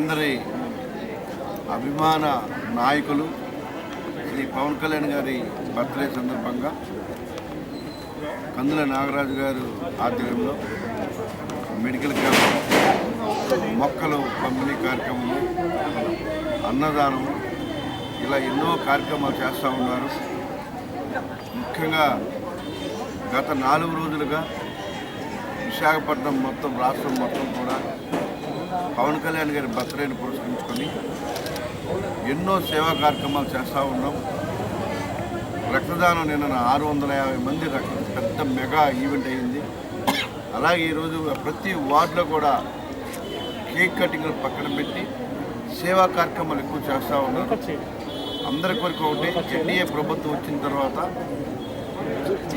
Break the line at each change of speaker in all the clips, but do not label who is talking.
మనందరి అభిమాన నాయకులు శ్రీ పవన్ కళ్యాణ్ గారి బర్త్డే సందర్భంగా కందుల నాగరాజు గారు ఆధ్వర్యంలో మెడికల్ క్యాంప్, మొక్కలు పంపిణీ కార్యక్రమము, అన్నదానం ఇలా ఎన్నో కార్యక్రమాలు చేస్తూ ఉన్నారు. ముఖ్యంగా గత 4 రోజులుగా విశాఖపట్నం మొత్తం, రాష్ట్రం మొత్తం కూడా పవన్ కళ్యాణ్ గారి బర్త్డేని పురస్కరించుకొని ఎన్నో సేవా కార్యక్రమాలు చేస్తూ ఉన్నాం. రక్తదానం నిన్న 650 మంది పెద్ద మెగా ఈవెంట్ అయింది. అలాగే ఈరోజు ప్రతి వార్డులో కూడా కేక్ కటింగ్లు పక్కన పెట్టి సేవా కార్యక్రమాలు ఎక్కువ చేస్తూ ఉన్నారు. అందరి కొరకు ఒకటి, ఎన్డీఏ ప్రభుత్వం వచ్చిన తర్వాత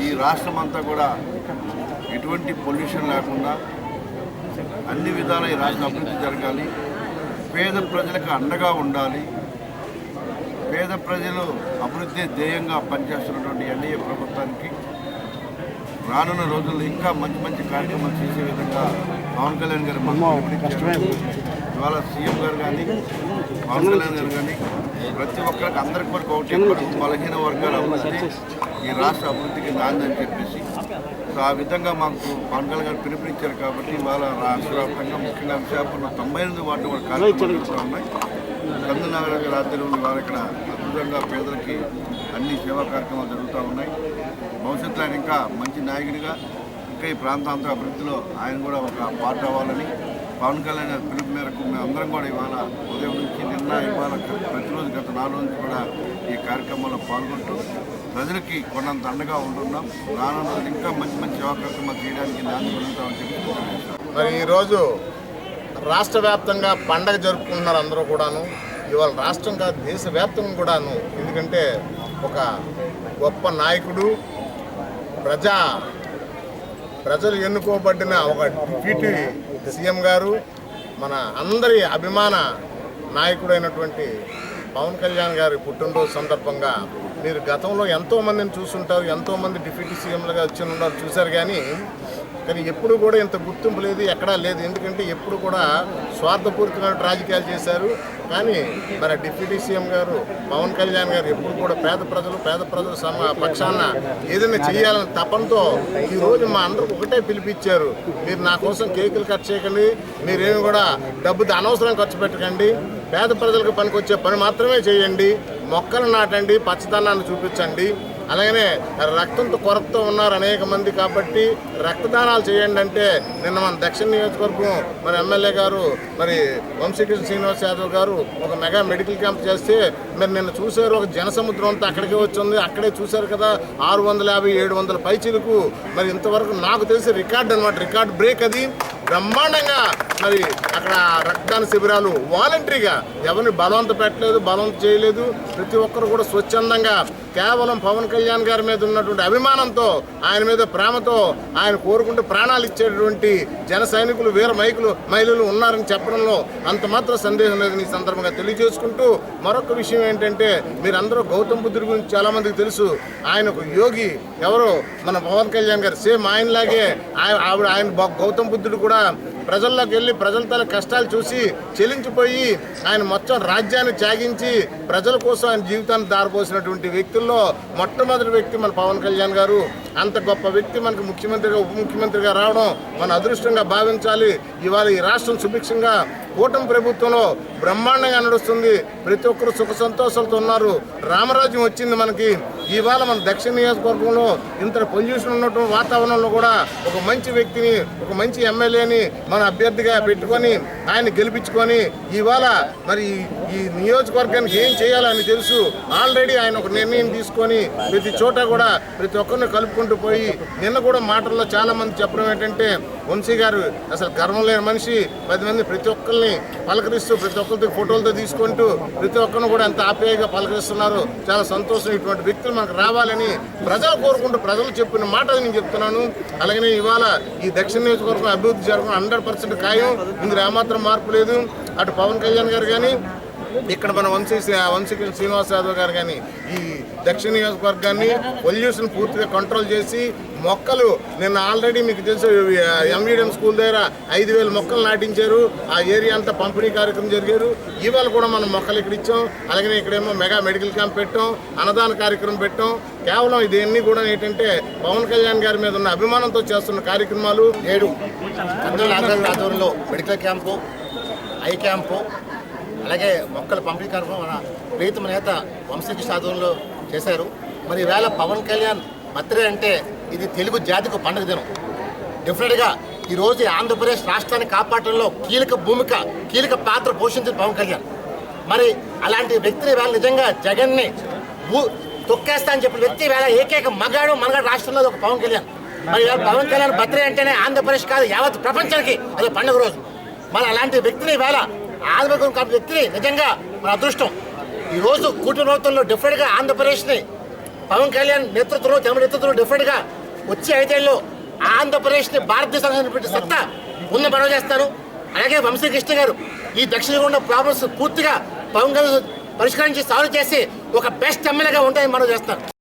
ఈ రాష్ట్రం అంతా కూడా ఎటువంటి పొల్యూషన్ లేకుండా అన్ని విధాల ఈ రాష్ట్రం అభివృద్ధి జరగాలి, పేద ప్రజలకు అండగా ఉండాలి. పేద ప్రజలు అభివృద్ధి ధ్యేయంగా పనిచేస్తున్నటువంటి ఎన్డీఏ ప్రభుత్వానికి రానున్న రోజుల్లో ఇంకా మంచి మంచి కార్యక్రమాలు చేసే విధంగా పవన్ కళ్యాణ్ గారు ఇవాళ సీఎం గారు కానీ, పవన్ కళ్యాణ్ గారు కానీ ప్రతి ఒక్కరికి అందరికి వరకు ఒకటి, బలహీన వర్గాల అభివృద్ధి ఈ రాష్ట్ర అభివృద్ధికి నాంది అని చెప్పేసి ఆ విధంగా మాకు పవన్ కళ్యాణ్ గారు పిలుపునిచ్చారు. కాబట్టి ఇవాళ రాష్ట్ర వ్యాప్తంగా, ముఖ్యంగా విశాఖపట్నం 98 వార్డు కూడా కార్యక్రమాలు జరుగుతూ ఉన్నాయి. కందుల నాగరాజు గారి ఆధ్వర్యంలో వారు ఇక్కడ అద్భుతంగా పేదలకి అన్ని సేవా కార్యక్రమాలు జరుగుతూ ఉన్నాయి. భవిష్యత్తులో ఆయన ఇంకా మంచి నాయకుడిగా, ఇంకా ఈ ప్రాంతాంతర అభివృద్ధిలో ఆయన కూడా ఒక పార్ట్ అవ్వాలని పవన్ కళ్యాణ్ గారి పిలుపు మేరకు మేము అందరం కూడా ఇవాళ ఉదయం నుంచి ఇవాళ ప్రతిరోజు గత 4 రోజులు కూడా ఈ కార్యక్రమంలో పాల్గొంటూ ప్రజలకి కొన్నంత అండగా ఉంటున్నాం. రానున్న రోజులు ఇంకా మంచి మంచి సేవా కార్యక్రమాలు చేయడానికి నాంది పొందుతామని చెప్పి
మరి ఈరోజు రాష్ట్ర వ్యాప్తంగా పండగ జరుపుకుంటున్నారు అందరూ కూడాను. ఇవాళ రాష్ట్రం కాదు, దేశవ్యాప్తంగా కూడాను. ఎందుకంటే ఒక గొప్ప నాయకుడు, ప్రజలు ఎన్నుకోబడిన ఒక డిప్యూటీ సీఎం గారు, మన అందరి అభిమాన నాయకుడైనటువంటి పవన్ కళ్యాణ్ గారి పుట్టినరోజు సందర్భంగా మీరు గతంలో ఎంతోమందిని చూస్తుంటారు, ఎంతోమంది డిప్యూటీ సీఎంలుగా వచ్చి ఉన్నారు, చూశారు. కానీ ఎప్పుడు కూడా ఇంత గుర్తింపు లేదు, ఎక్కడా లేదు. ఎందుకంటే ఎప్పుడు కూడా స్వార్థపూరితమైన రాజకీయాలు చేశారు. కానీ మన డిప్యూటీ సీఎం గారు పవన్ కళ్యాణ్ గారు ఎప్పుడు కూడా పేద ప్రజలు పక్షాన ఏదైనా చేయాలని తపంతో ఈరోజు మా అందరికి ఒకటే పిలిపించారు. మీరు నా కోసం కేకులు కట్ చేయకండి, మీరేమి కూడా డబ్బు అనవసరం ఖర్చు పెట్టకండి, పేద ప్రజలకు పనికొచ్చే పని మాత్రమే చేయండి, మొక్కలు నాటండి, పచ్చదనాన్ని చూపించండి. అలాగనే రక్తంతో కొరతతో ఉన్నారు అనేక మంది, కాబట్టి రక్తదానాలు చేయండి అంటే నిన్న మన దక్షిణ నియోజకవర్గం మరి ఎమ్మెల్యే గారు మరి వంశీకృష్ణ శ్రీనివాస్ యాదవ్ గారు ఒక మెగా మెడికల్ క్యాంప్ చేస్తే మరి నిన్న చూశారు. ఒక జనసముద్రం అంతా అక్కడికే వచ్చింది. అక్కడే చూశారు కదా, 650-700 పైచీలకు. మరి ఇంతవరకు నాకు తెలిసి రికార్డ్ అనమాట, రికార్డ్ బ్రేక్ అది. బ్రహ్మాండంగా మరి అక్కడ రక్తదాన శిబిరాలు వాలంటరీగా, ఎవరిని బలవంత పెట్టలేదు, బలవంత చేయలేదు. ప్రతి ఒక్కరు కూడా స్వచ్ఛందంగా కేవలం పవన్ కళ్యాణ్ గారి మీద ఉన్నటువంటి అభిమానంతో, ఆయన మీద ప్రేమతో, ఆయన కోరుకుంటూ ప్రాణాలు ఇచ్చేటువంటి జన సైనికులు, వీర మహిళలు ఉన్నారని చెప్పడంలో అంత మాత్రం సందేహం లేదని ఈ సందర్భంగా తెలియజేసుకుంటూ, మరొక విషయం ఏంటంటే మీరందరూ గౌతమ్ బుద్ధుడి గురించి చాలామందికి తెలుసు. ఆయన ఒక యోగి. ఎవరో మన పవన్ కళ్యాణ్ గారు సేమ్ ఆయనలాగే ఆయన గౌతమ్ బుద్ధుడు కూడా ప్రజల్లోకి వెళ్ళి ప్రజల తల కష్టాలు చూసి చెలించిపోయి ఆయన మొత్తం రాజ్యాన్ని త్యాగించి ప్రజల కోసం ఆయన జీవితాన్ని దారిపోసినటువంటి వ్యక్తుల్లో మొట్టమొదటి వ్యక్తి మన పవన్ కళ్యాణ్ గారు. అంత గొప్ప వ్యక్తి మనకు ముఖ్యమంత్రిగా, ఉప ముఖ్యమంత్రిగా రావడం మన అదృష్టంగా భావించాలి. ఇవాళ ఈ రాష్ట్రం సుభిక్షంగా కూటమి ప్రభుత్వంలో బ్రహ్మాండంగా నడుస్తుంది. ప్రతి ఒక్కరు సుఖ సంతోషాలతో ఉన్నారు. రామరాజ్యం వచ్చింది మనకి. ఇవాళ మన దక్షిణ నియోజకవర్గంలో ఇంత పొల్యూషన్ ఉన్నటువంటి వాతావరణంలో కూడా ఒక మంచి వ్యక్తిని, ఒక మంచి ఎమ్మెల్యేని మన అభ్యర్థిగా పెట్టుకొని ఆయన గెలిపించుకొని ఇవాళ మరి ఈ నియోజకవర్గానికి ఏం చేయాలని తెలుసు. ఆల్రెడీ ఆయన ఒక నిర్ణయం తీసుకొని ప్రతి చోట కూడా ప్రతి ఒక్కరిని కలుపుకుంటూ పోయి, నిన్న కూడా మాటల్లో చాలా మంది చెప్పడం ఏంటంటే వంశీ గారు అసలు గర్వం లేని మనిషి, 10 మంది ప్రతి ఒక్కరిని పలకరిస్తూ, ప్రతి ఒక్కరితో ఫోటోలతో తీసుకుంటూ ప్రతి ఒక్కరిని కూడా ఎంత ఆప్యాయంగా పలకరిస్తున్నారు. చాలా సంతోషం. ఇటువంటి వ్యక్తులు మనకు రావాలని ప్రజలు కోరుకుంటూ, ప్రజలు చెప్పిన మాట నేను చెప్తున్నాను. అలాగనే ఇవాళ ఈ దక్షిణ నియోజకవర్గం అభివృద్ధి జరగడం 100% ఖాయం. ఇందులో ఏమాత్రం మార్పు లేదు. అటు పవన్ కళ్యాణ్ గారు కానీ, ఇక్కడ మన వంశీ శ్రీనివాస్ యాదవ్ గారు కానీ ఈ దక్షిణ నియోజకవర్గాన్ని పొల్యూషన్ పూర్తిగా కంట్రోల్ చేసి మొక్కలు నిన్న ఆల్రెడీ మీకు తెలుసు ఎంవీడియం స్కూల్ దగ్గర 5,000 మొక్కలు నాటించారు. ఆ ఏరియా అంతా పంపిణీ కార్యక్రమం జరిగారు. ఇవాళ కూడా మనం మొక్కలు ఇక్కడ ఇచ్చాం. అలాగే ఇక్కడేమో మెగా మెడికల్ క్యాంప్ పెట్టాం, అన్నదాన కార్యక్రమం పెట్టాం. కేవలం ఇదన్నీ కూడా ఏంటంటే పవన్ కళ్యాణ్ గారి మీద ఉన్న అభిమానంతో చేస్తున్న కార్యక్రమాలు.
7 ఆధ్వర్యంలో మెడికల్ క్యాంపు, ఐ క్యాంపు, అలాగే మొక్కల పంపిణీ కార్యక్రమం మన ప్రీతమ నేత వంశీకృష్ణ ఆధ్వర్యంలో చేశారు. మరి ఈవేళ పవన్ కళ్యాణ్ బర్త్డే అంటే ఇది తెలుగు జాతికి పండుగ దినం. డెఫినెట్గా ఈరోజు ఆంధ్రప్రదేశ్ రాష్ట్రాన్ని కాపాడటంలో కీలక పాత్ర పోషించిన పవన్ కళ్యాణ్. మరి అలాంటి వ్యక్తిని వేళ నిజంగా జగన్ని తొక్కేస్తా అని చెప్పిన వ్యక్తి వేళ ఏకైక మగాడు రాష్ట్రంలో ఒక పవన్ కళ్యాణ్. మరి పవన్ కళ్యాణ్ బర్త్డే అంటేనే ఆంధ్రప్రదేశ్ కాదు యావత్ ప్రపంచానికి అది పండుగ రోజు. మరి అలాంటి వ్యక్తిని వేళ ఆంధ్రప్రదేశ్ వ్యక్తిని నిజంగా మన అదృష్టం. ఈరోజు కూటమి ప్రభుత్వంలో డెఫినెట్గా ఆంధ్రప్రదేశ్ని పవన్ కళ్యాణ్ నేతృత్వంలో జగన్ నేతృత్వంలో డెఫినెట్గా వచ్చే 5 ఏళ్ళలో ఆంధ్రప్రదేశ్ని భారతదేశానికి సత్తా ముందు మనవి చేస్తాను. అలాగే వంశీకృష్ణ గారు ఈ దక్షిణంగా ఉన్న ప్రాబ్లమ్స్ పూర్తిగా పవన్ కళ్యాణ్ పరిష్కరించి సాల్వ్ చేసి ఒక బెస్ట్ ఎమ్మెల్యేగా ఉంటాయని మనవి చేస్తాను.